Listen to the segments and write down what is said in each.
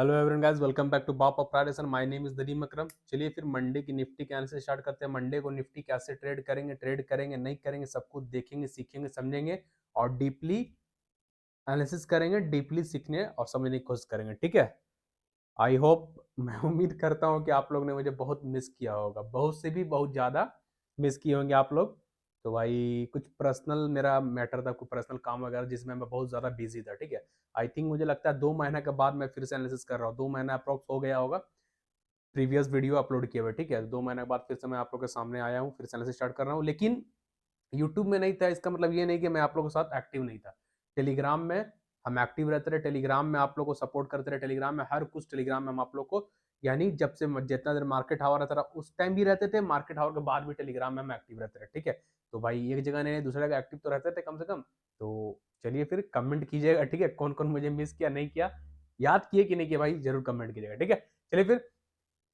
Hello everyone guys, welcome back to बाप operation. My name is Dalim Akram. चलिए फिर Monday की निफ्टी कैंडल से स्टार्ट करते हैं। मंडे को निफ्टी कैसे ट्रेड करेंगे नहीं करेंगे, सब कुछ देखेंगे, सीखेंगे, समझेंगे और डीपली एनालिसिस करेंगे, डीपली सीखने और समझने की कोशिश करेंगे। ठीक है, आई होप, मैं उम्मीद करता हूँ कि आप लोग ने मुझे बहुत मिस किया होगा, बहुत से भी बहुत ज़्यादा मिस किए होंगे आप लोग। तो भाई कुछ पर्सनल मेरा मैटर था, कुछ पर्सनल काम वगैरह जिसमें मैं बहुत ज़्यादा बिजी था। ठीक है, आई थिंक मुझे लगता है 2 महीने के बाद मैं फिर से एनालिसिस कर रहा हूँ। 2 महीना अप्रोक्स हो गया होगा प्रीवियस वीडियो अपलोड किए हुए। ठीक है, 2 महीने के बाद फिर से मैं आप लोग के सामने आया हूँ, फिर से एनालिसिस स्टार्ट कर रहा हूँ। लेकिन यूट्यूब में नहीं था, इसका मतलब ये नहीं कि मैं आप लोगों के साथ एक्टिव नहीं था। टेलीग्राम में हम एक्टिव रहते रहे, टेलीग्राम में आप लोग को सपोर्ट करते रहे, टेलीग्राम में हर कुछ, टेलीग्राम में हम आप लोग को, यानी जब से जितना देर मार्केट हावर रहता रहा उस टाइम भी रहते थे, मार्केट हावर के बाद भी टेलीग्राम में हम एक्टिव रहते रहे। ठीक है, तो भाई एक जगह नहीं दूसरी जगह एक्टिव तो रहते थे कम से कम। तो चलिए फिर कमेंट कीजिएगा। ठीक है, कौन कौन मुझे मिस किया, नहीं किया, याद किए कि नहीं किया, भाई जरूर कमेंट कीजिएगा। ठीक है, चलिए फिर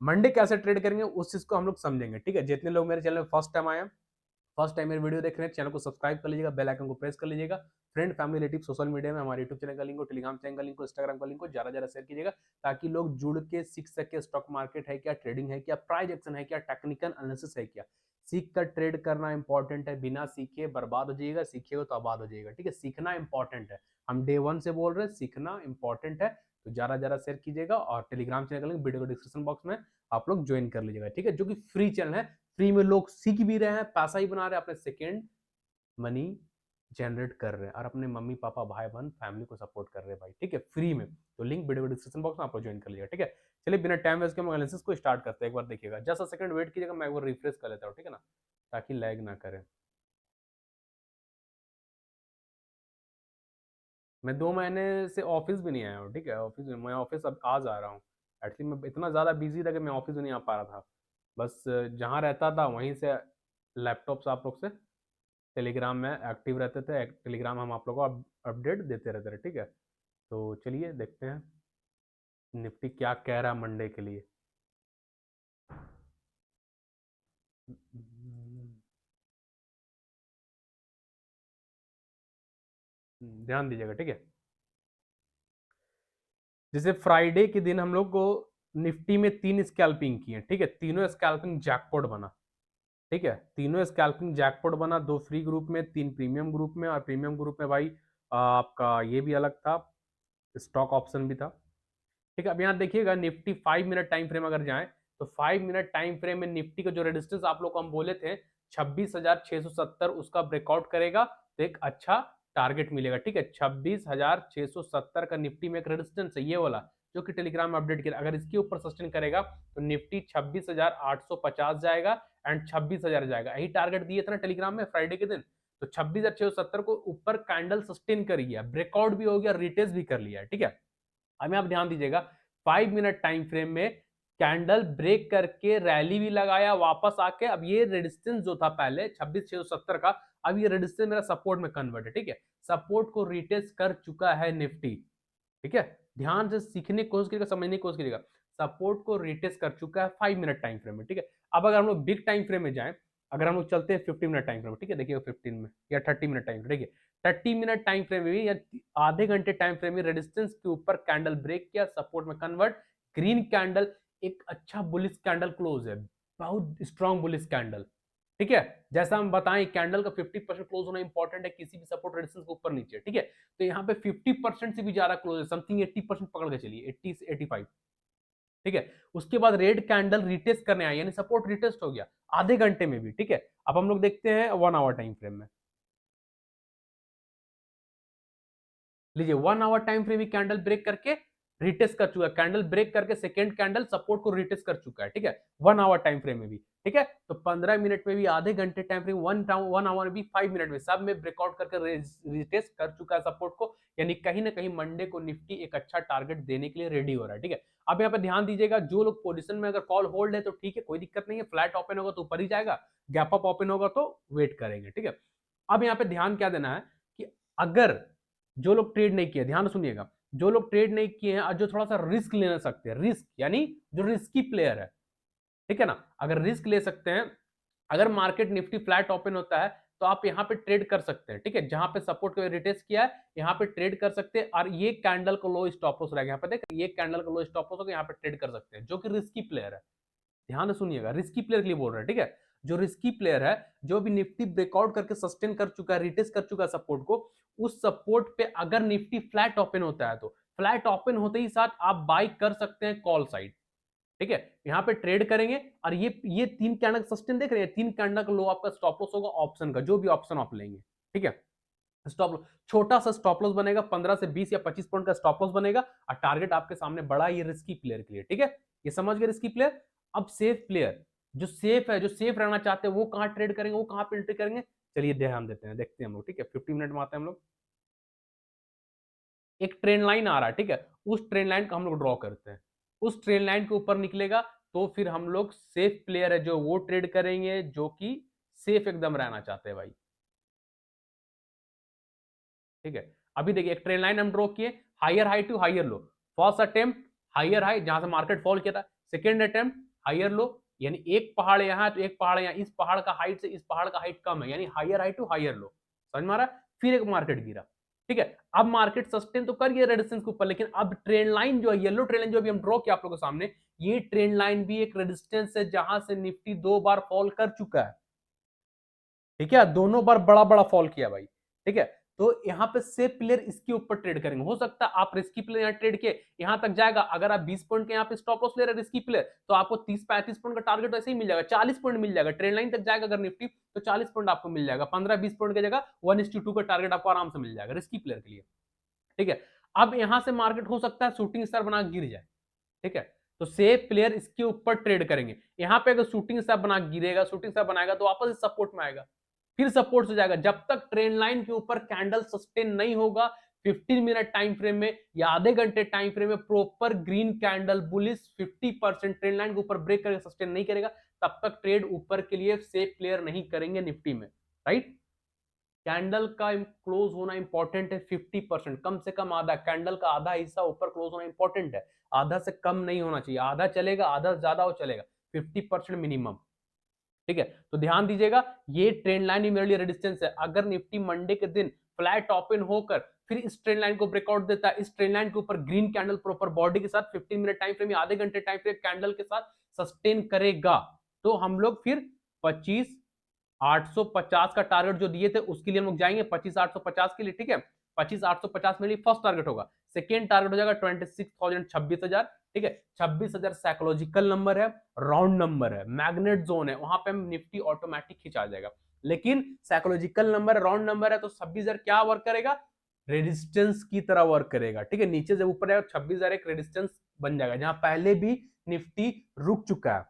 मंडे कैसे ट्रेड करेंगे उस चीज को हम लोग समझेंगे। ठीक है, जितने लोग मेरे चैनल में फर्स्ट टाइम आए, फर्स्ट टाइम मेरी वीडियो देख रहे हैं, चैनल को सब्सक्राइब कर लीजिएगा, बेल आइकन को प्रेस कर लीजिएगा। Friend, family, relative, social media में हमारे यूट्यूब चैनल का लिंक हो, टेलीग्राम चैनल का लिंक हो, इंस्टाग्राम का लिंक हो, ज्यादा ज्यादा शेयर कीजिएगा ताकि लोग जुड़ के सीख सके स्टॉक मार्केट है क्या, ट्रेडिंग है क्या, प्राइस एक्शन है क्या, टेक्निकल एनालिसिस है क्या। सीख कर ट्रेड करना इंपॉर्टेंट है, बिना सीखे बर्बाद हो जाइएगा, सीखिएगा तो आबाद हो जाइएगा। ठीक है, सीखना इंपॉर्टेंट है, हम डे वन से बोल रहे हैं, सीखना इंपॉर्टेंट है। तो ज्यादा ज्यादा शेयर कीजिएगा और टेलीग्राम चैनल का लिंक वीडियो को डिस्क्रिप्शन बॉक्स में आप लोग ज्वाइन कर लीजिएगा। ठीक है, जो कि फ्री चैनल है, फ्री में लोग सीख भी रहे हैं, पैसा ही बना रहे हैं, अपने सेकेंड मनी जनरेट कर रहे हैं और अपने मम्मी पापा भाई बहन फैमिली को सपोर्ट कर रहे हैं भाई। ठीक है, फ्री में। तो लिंक वीडियो डिस्क्रिप्शन बॉक्स में आपको ज्वाइन कर लिया। ठीक है, चलिए बिना टाइम वेस्ट के हम एनालिसिस को स्टार्ट करते हैं। एक बार देखिएगा, जस्ट अ सेकंड वेट कीजिएगा, मैं एक बार रिफ्रेश कर लेता हूँ। ठीक है ना, ताकि लैग ना करे। मैं 2 महीने से ऑफिस भी नहीं आया हूँ। ठीक है, ऑफिस मैं ऑफिस अब आज आ रहा हूँ। एक्चुअली मैं इतना ज़्यादा बिजी था कि मैं ऑफिस भी नहीं आ पा रहा था। बस जहाँ रहता था वहीं से लैपटॉप से आप लोग से टेलीग्राम में एक्टिव रहते थे। टेलीग्राम हम आप लोगों को अपडेट देते रहते थे। ठीक है, तो चलिए देखते हैं निफ्टी क्या कह रहा है मंडे के लिए। ध्यान दीजिएगा। ठीक है, जैसे फ्राइडे के दिन हम लोग को निफ्टी में 3 स्कैल्पिंग किए। ठीक है, तीनों स्कैल्पिंग जैकपॉट बना। ठीक है, तीनों स्कैल्पिंग जैकपॉट बना, 2 फ्री ग्रुप में, 3 प्रीमियम ग्रुप में। और प्रीमियम ग्रुप में भाई आपका ये भी अलग था, स्टॉक ऑप्शन भी था। ठीक है, अब यहाँ देखिएगा निफ्टी 5 मिनट टाइम फ्रेम अगर जाए तो 5 मिनट टाइम फ्रेम में निफ्टी का जो रेजिस्टेंस आप लोग को हम बोले थे 26,670, उसका ब्रेकआउट करेगा तो एक अच्छा टारगेट मिलेगा। ठीक है, 26,670 का निफ्टी में एक रेजिस्टेंस है, ये वाला जो कि टेलीग्राम में अपडेट किया। अगर इसके ऊपर सस्टेन करेगा तो निफ्टी 26,850 जाएगा एंड 26,000 जाएगा। यही टारगेट दिए थे ना टेलीग्राम में फ्राइडे के दिन। तो 26,670 को ऊपर कैंडल सस्टेन कर गया, ब्रेकआउट भी हो गया, रिटेस्ट भी कर लिया। ठीक है, हमें आप ध्यान दीजिएगा, 5 मिनट टाइम फ्रेम में कैंडल ब्रेक करके रैली भी लगाया, वापस आके अब ये रेजिस्टेंस जो था पहले 26,670 का, अब ये रेजिस्टेंस मेरा सपोर्ट में कन्वर्ट है। ठीक है, सपोर्ट को रिटेस्ट कर चुका है निफ्टी। ठीक है, ध्यान से सीखने की कोशिश करिएगा, समझने की कोशिश करिएगा। सपोर्ट को रिटेस्ट कर चुका है 5 मिनट टाइम फ्रेम में। ठीक है, अब अगर हम लोग बिग टाइम फ्रेम में जाएं, अगर हम लोग चलते हैं 15 मिनट टाइम फ्रेम में, ठीक है, देखिए 15 में या 30 मिनट टाइम फ्रेम, देखिए 30 मिनट टाइम फ्रेम में भी या आधे घंटे टाइम फ्रेम में रेजिस्टेंस के ऊपर कैंडल ब्रेक किया, सपोर्ट में कन्वर्ट, ग्रीन कैंडल, एक अच्छा बुलिश कैंडल क्लोज है, बहुत स्ट्रॉन्ग बुलिश कैंडल। ठीक है, जैसा हम बताएं कैंडल का 50% क्लोज होना इंपॉर्टेंट है किसी भी सपोर्ट रेजिस्टेंस के ऊपर नीचे। ठीक है, तो यहाँ पे 50% से भी ज्यादा क्लोज है, समथिंग 80% पकड़ के चलिए, 80 से 85। ठीक है, उसके बाद रेड कैंडल रिटेस्ट करने आया, यानी सपोर्ट रिटेस्ट हो गया आधे घंटे में भी। ठीक है, अब हम लोग देखते हैं 1 आवर टाइम फ्रेम में। लीजिए 1 आवर टाइम फ्रेम भी कैंडल ब्रेक करके रिटेस्ट कर चुका है, कैंडल ब्रेक करके सेकेंड कैंडल सपोर्ट को रिटेस्ट कर चुका है। ठीक है, 1 आवर टाइम फ्रेम में भी। ठीक है, तो 15 मिनट में भी, आधे घंटे टाइम फ्रेम, 1 आवर में भी, 5 मिनट में, सब में ब्रेकआउट करके रिटेस्ट कर चुका है सपोर्ट को, यानी कहीं ना कहीं मंडे को निफ्टी एक अच्छा टारगेट देने के लिए रेडी हो रहा है। ठीक है, अब यहाँ पे ध्यान दीजिएगा, जो लोग पोजिशन में अगर कॉल होल्ड है तो ठीक है, कोई दिक्कत नहीं है, फ्लैट ओपन होगा तो ऊपर ही जाएगा, गैप अप ओपन होगा तो वेट करेंगे। ठीक है, अब यहाँ पे ध्यान क्या देना है कि अगर जो लोग ट्रेड नहीं किए, ध्यान सुनिएगा, जो लोग ट्रेड नहीं किए हैं और जो थोड़ा सा रिस्क लेना सकते हैं, रिस्क यानी जो रिस्की प्लेयर है, ठीक है ना, अगर रिस्क ले सकते हैं, अगर मार्केट निफ्टी फ्लैट ओपन होता है तो आप यहाँ पे ट्रेड कर सकते हैं, ठीक है। जहां पे सपोर्ट को रिटेस्ट किया है यहाँ पे ट्रेड कर सकते हैं, और ये कैंडल को लो स्टॉप लॉस रहेगा यहाँ पे, देख ये कैंडल को लो स्टॉप लॉस होगा, यहाँ पे ट्रेड कर सकते हैं, जो कि रिस्की प्लेयर है। ध्यान से सुनिएगा, रिस्की प्लेयर के लिए बोल रहे हैं, ठीक है। जो रिस्की प्लेयर है, जो भी निफ्टी ब्रेकआउट करके सस्टेन कर चुका है, रिटेस्ट कर चुका है सपोर्ट को, उस सपोर्ट पे अगर निफ्टी फ्लैट ओपन होता है तो फ्लैट ओपन होते ही साथ आप बाई कर सकते हैं कॉल साइड, ठीक है। यहाँ पे ट्रेड करेंगे, और ये तीन कैंडल सस्टेन देख रहे हैं, तीन कैंडल का लो आपका स्टॉप लॉस होगा ऑप्शन का, जो भी ऑप्शन आप लेंगे, ठीक है। स्टॉप लॉस छोटा सा स्टॉप लॉस बनेगा, 15 से 20 या 25 पॉइंट का स्टॉप लॉस बनेगा, और टारगेट आपके सामने बड़ा, ये रिस्की प्लेयर के लिए, ठीक है। ये समझ गए रिस्की प्लेयर। अब सेफ प्लेयर, जो सेफ है, जो सेफ रहना चाहते हैं, वो कहां ट्रेड करेंगे, वो कहां पे एंट्री करेंगे, चलिए ध्यान देते हैं, देखते हैं हम लोग, ठीक है। 50 मिनट में आते हैं हम लोग। एक ट्रेंड लाइन आ रहा है, ठीक है, उस ट्रेंड लाइन को हम लोग ड्रॉ करते हैं, उस ट्रेंड लाइन के ऊपर निकलेगा तो फिर हम लोग सेफ प्लेयर है जो वो ट्रेड करेंगे, जो कि सेफ एकदम रहना चाहते हैं भाई, ठीक है। अभी देखिए एक ट्रेंड लाइन हम ड्रॉ किए, higher high to higher low. First attempt higher high, जहां से मार्केट फॉल किया था। सेकेंड अटेम्प्ट हायर लो, यानी एक पहाड़ यहां है तो एक पहाड़ यहां, इस पहाड़ का हाइट से इस पहाड़ का हाइट कम है, यानी higher high to higher low, समझ में आ रहा है। फिर एक मार्केट गिरा, ठीक है। अब मार्केट सस्टेन तो कर गया रेजिस्टेंस के ऊपर, लेकिन अब ट्रेंड लाइन जो है, येलो ट्रेंड लाइन जो अभी हम ड्रॉ किया आप लोगों के सामने, ये ट्रेंड लाइन भी एक रेजिस्टेंस है, जहां से निफ्टी 2 बार फॉल कर चुका है, ठीक है। दोनों बार बड़ा बड़ा फॉल किया भाई, ठीक है। तो यहाँ पे सेफ प्लेयर इसके ऊपर ट्रेड करेंगे। हो सकता है आप रिस्की प्लेयर यहाँ ट्रेड किए, यहां तक जाएगा, अगर आप 20 पॉइंट के यहाँ पे स्टॉप लॉस ले रहे रिस्की प्लेयर, तो आपको 30-35 पॉइंट का टारगेट वैसे ही मिल जाएगा, 40 पॉइंट मिल जाएगा, ट्रेंड लाइन तक जाएगा अगर निफ्टी तो 40 पॉइंट आपको मिल जाएगा, 15-20 पॉइंट की जगह 1:2 का टारगेट आपको आराम से मिल जाएगा रिस्की प्लेयर के लिए, ठीक है। अब यहां से मार्केट हो सकता है शूटिंग स्टार बना गिर जाए, ठीक है। तो सेफ प्लेयर इसके ऊपर ट्रेड करेंगे। यहां पे अगर शूटिंग स्टार बना गिरेगा, शूटिंग स्टार बनाएगा, तो वापस इस सपोर्ट में आएगा, फिर सपोर्ट से जाएगा, जब तक ट्रेंड लाइन के ऊपर कैंडल सस्टेन नहीं होगा 15 मिनट टाइम फ्रेम में या आधे घंटे टाइम फ्रेम में proper green candle bullish 50% trend line के ऊपर ब्रेक करके सस्टेन नहीं करेगा, तब तक ट्रेड ऊपर के लिए सेफ प्लेयर नहीं करेंगे निफ्टी में, राइट। कैंडल का क्लोज होना इंपॉर्टेंट है, 50%, कम से कम आधा, कैंडल का आधा हिस्सा ऊपर क्लोज होना इंपॉर्टेंट है, आधा से कम नहीं होना चाहिए, आधा चलेगा, आधा ज्यादा हो चलेगा, 50% मिनिमम, ठीक है। तो ध्यान दीजिएगा, ये ट्रेंड लाइन ही मेरे लिए रेजिस्टेंस है। अगर निफ्टी मंडे के दिन फ्लैट ओपन होकर फिर इस ट्रेंड लाइन को ब्रेकआउट देता है, इस ट्रेंड लाइन के ऊपर ग्रीन कैंडल प्रॉपर बॉडी के साथ 15 मिनट टाइम फ्रेम या आधे घंटे टाइम फ्रेम कैंडल के साथ सस्टेन करेगा, तो हम लोग फिर 25,850 का टारगेट जो दिए थे उसके लिए हम लोग जाएंगे, 25,850 के लिए, ठीक है। 25,850 मेरे लिए फर्स्ट टारगेट होगा। सेकेंड टारगेट हो जाएगा 26,000, 26,000, ठीक है। 26,000 साइकोलॉजिकल नंबर है, राउंड नंबर है, मैग्नेट जोन है, वहां पे हम निफ्टी ऑटोमेटिक खिंचा जाएगा, लेकिन साइकोलॉजिकल नंबर, राउंड नंबर है, तो 26,000 क्या वर्क करेगा, रेजिस्टेंस की तरह वर्क करेगा, ठीक है। नीचे जब ऊपर जाएगा 26,000 एक रेजिस्टेंस बन जाएगा, जहां पहले भी निफ्टी रुक चुका है,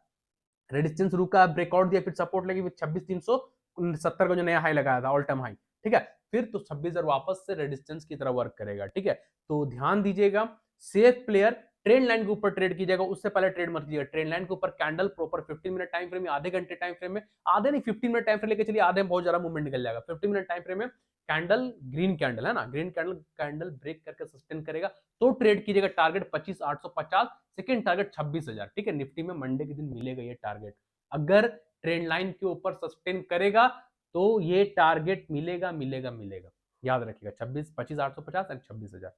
रेजिस्टेंस रुका, ब्रेकआउट दिया, फिर सपोर्ट लगी, फिर 26,370 का जो नया हाई लगाया था, ऑल टाइम हाई, ठीक है। फिर तो 26,000 वापस से रेजिस्टेंस की तरह वर्क करेगा, ठीक है। तो ध्यान दीजिएगा, सेफ प्लेयर ट्रेंड लाइन के ऊपर ट्रेड कीजिएगा, उससे पहले ट्रेड मत कीजिएगा। ट्रेंड लाइन के ऊपर candle proper 15 minute time frame में, आधे घंटे टाइम फ्रेम में, आधे नहीं 15 मिनट टाइम फ्रेम लेके चलिए, आधे में बहुत ज्यादा मूवमेंट निकल जाएगा, 15 मिनट टाइम फ्रेम में कैंडल, ग्रीन कैंडल है ना, ग्रीन कैंडल, कैंडल ब्रेक करके सस्टेन करेगा तो ट्रेड कीजिएगा। टारगेट 25,850, सेकेंड टारगेट 26,000, ठीक है। निफ्टी में मंडे के दिन मिलेगा ये टारगेट, अगर ट्रेंड लाइन के ऊपर सस्टेन करेगा तो ये टारगेट मिलेगा मिलेगा मिलेगा, याद रखिएगा, 25,850 एंड 26,000,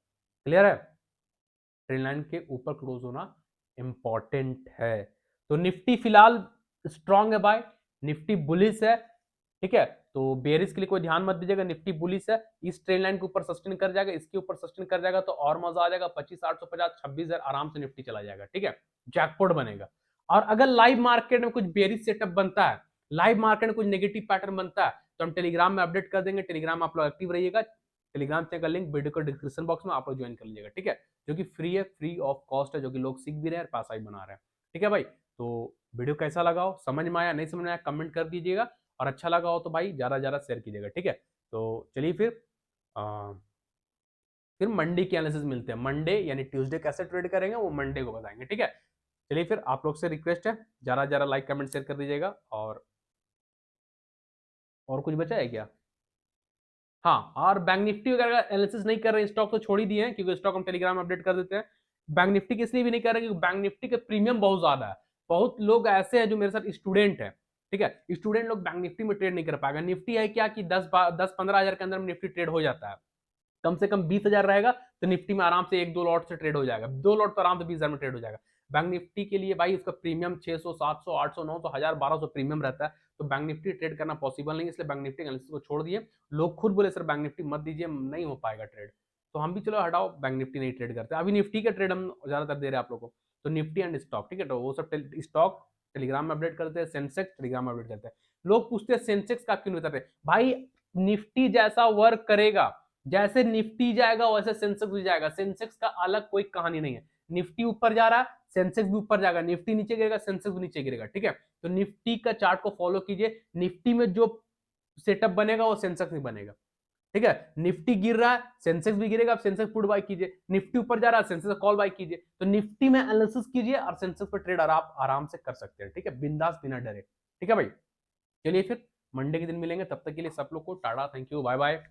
क्लियर है। ट्रेंड लाइन के ऊपर क्लोज होना इंपॉर्टेंट है। तो निफ्टी फिलहाल स्ट्रांग है भाई, निफ्टी बुलिश है, ठीक है। तो बेरिस के लिए कोई ध्यान मत दीजिएगा, निफ्टी बुलिश है, इस ट्रेंड लाइन के ऊपर सस्टेन कर जाएगा, इसके ऊपर सस्टेन कर जाएगा तो और मजा आ जाएगा, 25,850, 26,000 आराम से निफ्टी चला जाएगा, ठीक है, जैकपॉट बनेगा। और अगर लाइव मार्केट में कुछ बेरिस सेटअप बनता है, लाइव मार्केट में कुछ नेगेटिव पैटर्न बनता है, तो हम टेलीग्राम में अपडेट कर देंगे, टेलीग्राम आप लोग एक्टिव रहिएगा, टेलीग्राम से का लिंक वीडियो को डिस्क्रिप्शन बॉक्स में आप लोग ज्वाइन कर लीजिएगा, ठीक है, जो कि फ्री है, फ्री ऑफ कॉस्ट है, जो कि लोग सीख भी रहे हैं और पैसा भी बना रहे हैं, ठीक है भाई। तो वीडियो कैसा लगा हो, समझ में आया, नहीं समझ में आया, कमेंट कर दीजिएगा, और अच्छा लगा हो तो भाई ज्यादा ज्यादा शेयर कीजिएगा, ठीक है। तो चलिए फिर मंडे की एनालिसिस मिलते हैं, मंडे यानी ट्यूसडे कैसे ट्रेड करेंगे वो मंडे को बताएंगे, ठीक है। चलिए फिर आप लोग से रिक्वेस्ट है, ज्यादा ज्यादा लाइक कमेंट शेयर कर दीजिएगा, और कुछ बचा है क्या। हाँ, और बैंक निफ्टी वगैरह एनालिसिस नहीं कर रहे हैं, स्टॉक तो छोड़ ही दिए हैं, क्योंकि स्टॉक हम टेलीग्राम में अपडेट कर देते हैं। बैंक निफ्टी के इसलिए भी नहीं कर रहे क्योंकि बैंक निफ्टी के प्रीमियम बहुत ज्यादा है, बहुत लोग ऐसे हैं जो मेरे साथ स्टूडेंट हैं, ठीक है, स्टूडेंट लोग बैंक निफ्टी में ट्रेड नहीं कर पाएगा। निफ्टी है क्या कि 10-15 हजार के अंदर में निफ्टी ट्रेड हो जाता है, कम से कम 20,000 रहेगा तो निफ्टी में आराम से 1-2 लॉट से ट्रेड हो जाएगा, 2 लॉट तो आराम से 20,000 में ट्रेड हो जाएगा। बैंक निफ्टी के लिए भाई उसका प्रीमियम 600, 700, 800, 900, 1000, 1200 प्रीमियम रहता है, तो बैंक निफ्टी ट्रेड करना पॉसिबल नहीं है, इसलिए बैंक निफ्टी एनालिसिस को छोड़ दिए। लोग खुद बोले सर बैंक निफ्टी मत दीजिए, नहीं हो पाएगा ट्रेड, तो हम भी चलो हटाओ, बैंक निफ्टी नहीं ट्रेड करते। अभी निफ्टी का ट्रेड हम ज्यादातर दे रहे हैं आप लोगों को, तो निफ्टी एंड स्टॉक, ठीक है, तो वो सब स्टॉक टेलीग्राम में अपडेट करते हैं, सेंसेक्स टेलीग्राम में अपडेट करते हैं। लोग पूछते हैं सेंसेक्स का क्यों नहीं करते भाई, निफ्टी जैसा वर्क करेगा, जैसे निफ्टी जाएगा वैसे सेंसेक्स भी जाएगा, सेंसेक्स का अलग कोई कहानी नहीं है। निफ्टी ऊपर जा रहा है, सेंसेक्स भी ऊपर जाएगा, निफ्टी नीचे गिरेगा, सेंसेक्स भी नीचे गिरेगा, ठीक है। तो निफ्टी का चार्ट को फॉलो कीजिए, निफ्टी में जो सेटअप बनेगा वो सेंसेक्स में बनेगा, ठीक है। निफ्टी गिर रहा है, सेंसेक्स भी गिरेगा, आप सेंसेक्स पुट बाय कीजिए, निफ्टी ऊपर जा रहा है, सेंसेक्स कॉल बाय कीजिए। तो निफ्टी में एनालिसिस कीजिए और सेंसेक्स पर ट्रेड आराम से कर सकते हैं, ठीक है, बिंदास बिना डरे, ठीक है भाई। चलिए फिर मंडे के दिन मिलेंगे, तब तक के लिए सब लोग को tata, thank you, bye bye.